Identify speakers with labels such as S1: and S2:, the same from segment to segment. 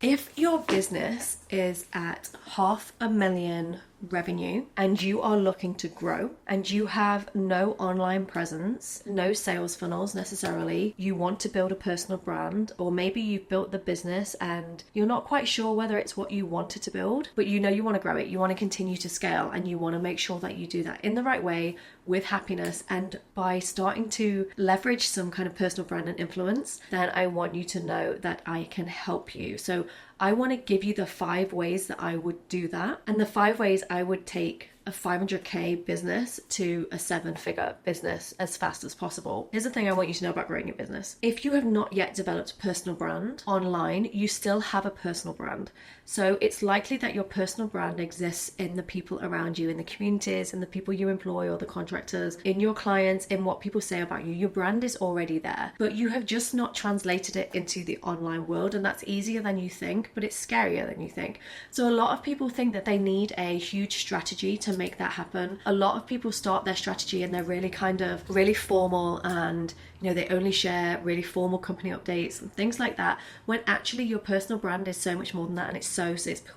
S1: If your business is at 500,000 revenue and you are looking to grow and you have no online presence, no sales funnels necessarily, you want to build a personal brand, or maybe you've built the business and you're not quite sure whether it's what you wanted to build, but you know you want to grow it, you want to continue to scale, and you want to make sure that you do that in the right way with happiness and by starting to leverage some kind of personal brand and influence, then I want you to know that I can help you. So I want to give you the 5 ways that I would do that, and the 5 ways I would take a 500k business to a 7-figure business as fast as possible. Here's the thing I want you to know about growing your business. If you have not yet developed a personal brand online, you still have a personal brand. So it's likely that your personal brand exists in the people around you, in the communities, in the people you employ or the contractors, in your clients, in what people say about you. Your brand is already there, but you have just not translated it into the online world, and that's easier than you think, but it's scarier than you think. So a lot of people think that they need a huge strategy to make that happen. A lot of people start their strategy and they're really formal, and they only share really formal company updates and things like that, when actually your personal brand is so much more than that, and it's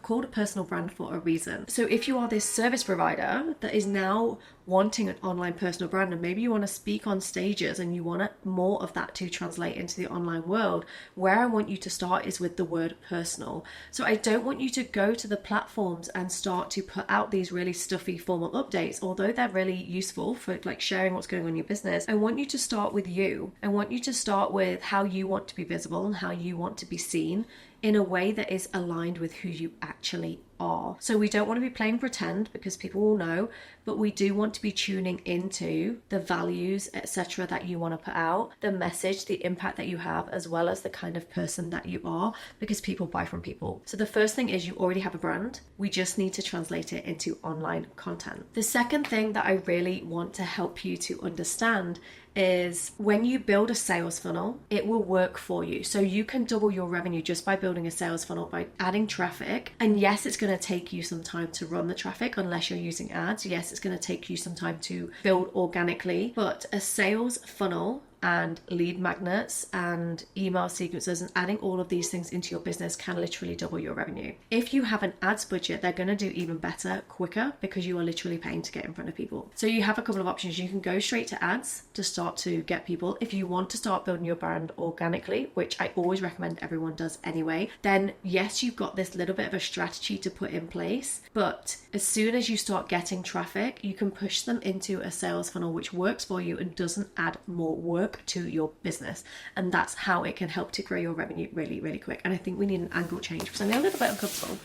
S1: called a personal brand for a reason. So if you are this service provider that is now wanting an online personal brand, and maybe you want to speak on stages and you want more of that to translate into the online world, where I want you to start is with the word personal. So I don't want you to go to the platforms and start to put out these really stuffy formal updates, although they're really useful for like sharing what's going on in your business. I want you to start with you. I want you to start with how you want to be visible and how you want to be seen in a way that is aligned with who you actually are. So we don't want to be playing pretend, because people will know, but we do want to be tuning into the values, etc., that you want to put out, the message, the impact that you have, as well as the kind of person that you are, because people buy from people. So the first thing is you already have a brand. We just need to translate it into online content. The second thing that I really want to help you to understand is when you build a sales funnel, it will work for you. So you can double your revenue just by building a sales funnel, by adding traffic. And yes, it's going to take you some time to run the traffic unless you're using ads. Yes, it's going to take you some time to build organically, but a sales funnel and lead magnets and email sequencers and adding all of these things into your business can literally double your revenue. If you have an ads budget, they're going to do even better, quicker, because you are literally paying to get in front of people. So you have a couple of options. You can go straight to ads to start to get people. If you want to start building your brand organically, which I always recommend everyone does anyway, then yes, you've got this little bit of a strategy to put in place, but as soon as you start getting traffic, you can push them into a sales funnel which works for you and doesn't add more work to your business. And that's how it can help to grow your revenue really, really quick. And I think we need an angle change because I'm a little bit uncomfortable.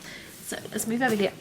S1: So let's move over here.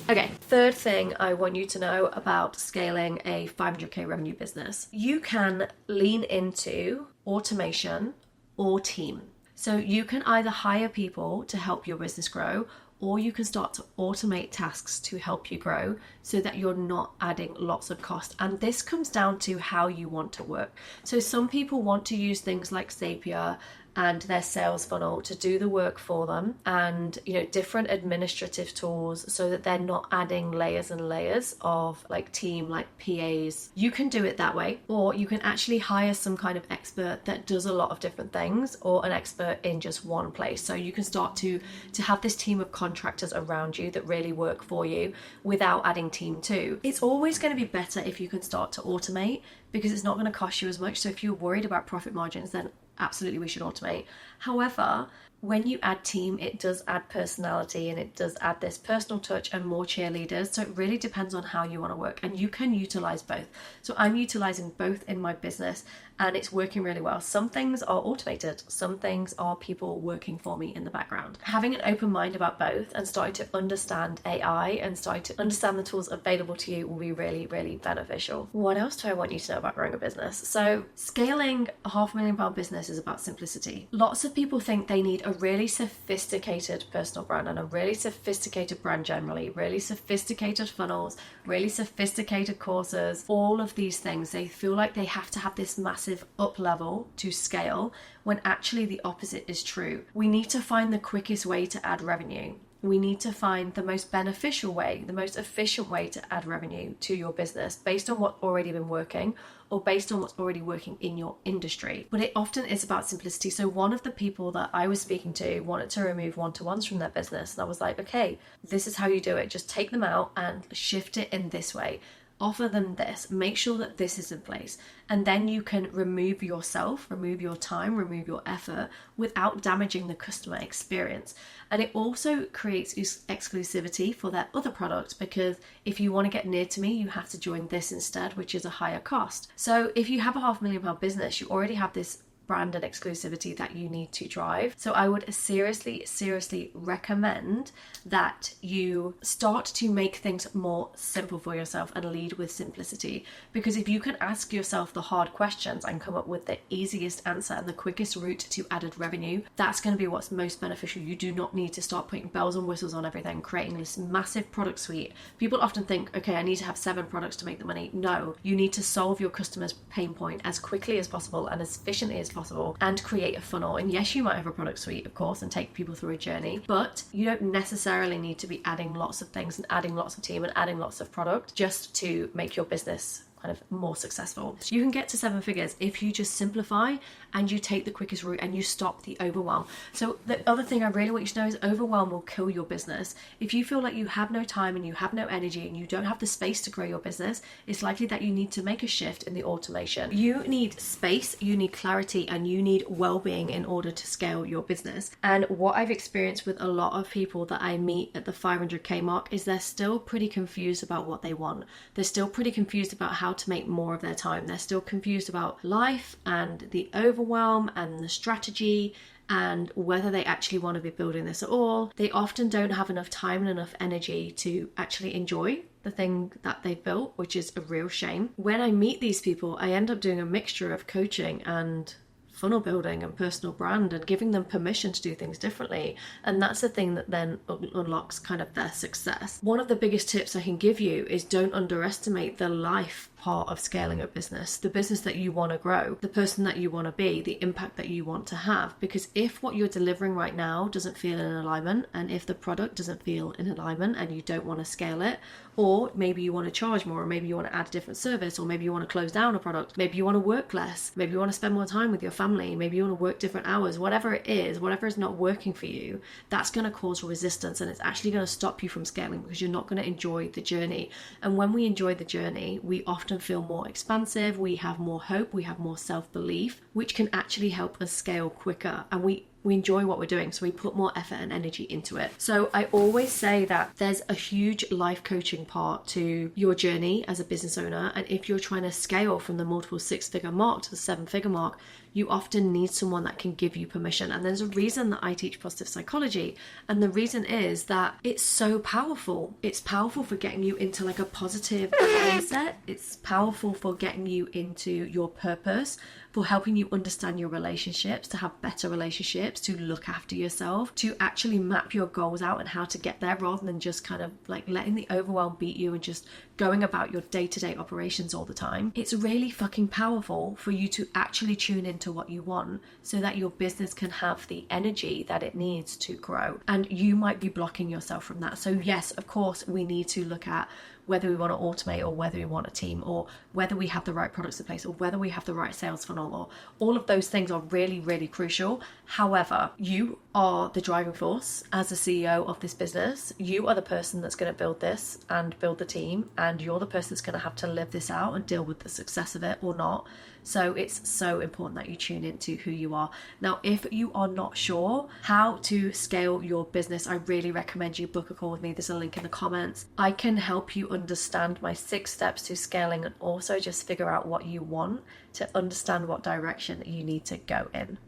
S1: Okay, third thing I want you to know about scaling a 500k revenue business. You can lean into automation or team. So you can either hire people to help your business grow, or you can start to automate tasks to help you grow so that you're not adding lots of cost. And this comes down to how you want to work. So some people want to use things like Zapier and their sales funnel to do the work for them, and different administrative tools, so that they're not adding layers and layers of like team, like PAs. You can do it that way, or you can actually hire some kind of expert that does a lot of different things, or an expert in just one place. So you can start to have this team of contractors around you that really work for you without adding team too. It's always going to be better if you can start to automate, because it's not going to cost you as much. So if you're worried about profit margins, then absolutely we should automate. However, when you add team, it does add personality and it does add this personal touch and more cheerleaders. So it really depends on how you want to work, and you can utilize both. So I'm utilizing both in my business and it's working really well. Some things are automated, some things are people working for me in the background. Having an open mind about both and starting to understand AI and starting to understand the tools available to you will be really, really beneficial. What else do I want you to know about growing a business? So scaling a £500,000 business is about simplicity. Lots of people think they need a really sophisticated personal brand and a really sophisticated brand generally, really sophisticated funnels, really sophisticated courses, all of these things. They feel like they have to have this massive up level to scale, when actually the opposite is true. We need to find the quickest way to add revenue. We need to find the most beneficial way, the most efficient way to add revenue to your business based on what's already been working or based on what's already working in your industry. But it often is about simplicity. So one of the people that I was speaking to wanted to remove one-to-ones from their business. And I was like, okay, this is how you do it. Just take them out and shift it in this way. Offer them this, make sure that this is in place, and then you can remove yourself, remove your time, remove your effort without damaging the customer experience. And it also creates exclusivity for that other product, because if you want to get near to me, you have to join this instead, which is a higher cost. So if you have a £500,000 business, you already have this brand and exclusivity that you need to drive. So I would seriously recommend that you start to make things more simple for yourself and lead with simplicity. Because if you can ask yourself the hard questions and come up with the easiest answer and the quickest route to added revenue, that's going to be what's most beneficial. You do not need to start putting bells and whistles on everything, creating this massive product suite. People often think, okay, I need to have 7 products to make the money. No, you need to solve your customer's pain point as quickly as possible and as efficiently as possible, and create a funnel. And yes, you might have a product suite, of course, and take people through a journey, but you don't necessarily need to be adding lots of things and adding lots of team and adding lots of product just to make your business kind of more successful. So you can get to 7 figures if you just simplify and you take the quickest route and you stop the overwhelm. So the other thing I really want you to know is overwhelm will kill your business. If you feel like you have no time and you have no energy and you don't have the space to grow your business, it's likely that you need to make a shift in the automation. You need space, you need clarity, and you need well-being in order to scale your business. And what I've experienced with a lot of people that I meet at the 500k mark is they're still pretty confused about what they want. They're still pretty confused about how to make more of their time. They're still confused about life and the overwhelm and the strategy and whether they actually want to be building this at all. They often don't have enough time and enough energy to actually enjoy the thing that they've built, which is a real shame. When I meet these people, I end up doing a mixture of coaching and funnel building and personal brand and giving them permission to do things differently. And that's the thing that then unlocks kind of their success. One of the biggest tips I can give you is don't underestimate the life part of scaling a business, the business that you want to grow, the person that you want to be, the impact that you want to have. Because if what you're delivering right now doesn't feel in alignment, and if the product doesn't feel in alignment and you don't want to scale it, or maybe you want to charge more, or maybe you want to add a different service, or maybe you want to close down a product, maybe you want to work less, maybe you want to spend more time with your family, maybe you want to work different hours, whatever it is, whatever is not working for you, that's going to cause resistance, and it's actually going to stop you from scaling because you're not going to enjoy the journey. And when we enjoy the journey, we often feel more expansive, we have more hope, we have more self-belief, which can actually help us scale quicker. And we enjoy what we're doing, so we put more effort and energy into it. So I always say that there's a huge life coaching part to your journey as a business owner. And if you're trying to scale from the multiple 6-figure mark to the 7-figure mark, you often need someone that can give you permission. And there's a reason that I teach positive psychology. And the reason is that it's so powerful. It's powerful for getting you into like a positive mindset. It's powerful for getting you into your purpose, for helping you understand your relationships, to have better relationships, to look after yourself, to actually map your goals out and how to get there, rather than just kind of like letting the overwhelm beat you and just going about your day-to-day operations all the time. It's really fucking powerful for you to actually tune into what you want so that your business can have the energy that it needs to grow. And you might be blocking yourself from that. So yes, of course, we need to look at whether we want to automate or whether we want a team, or whether we have the right products in place, or whether we have the right sales funnel, or all of those things are really, really crucial. However, you are the driving force as the CEO of this business. You are the person that's going to build this and build the team, and you're the person that's going to have to live this out and deal with the success of it or not. So it's so important that you tune into who you are. Now, if you are not sure how to scale your business, I really recommend you book a call with me. There's a link in the comments. I can help you understand my 6 steps to scaling, and also just figure out what you want to understand what direction you need to go in.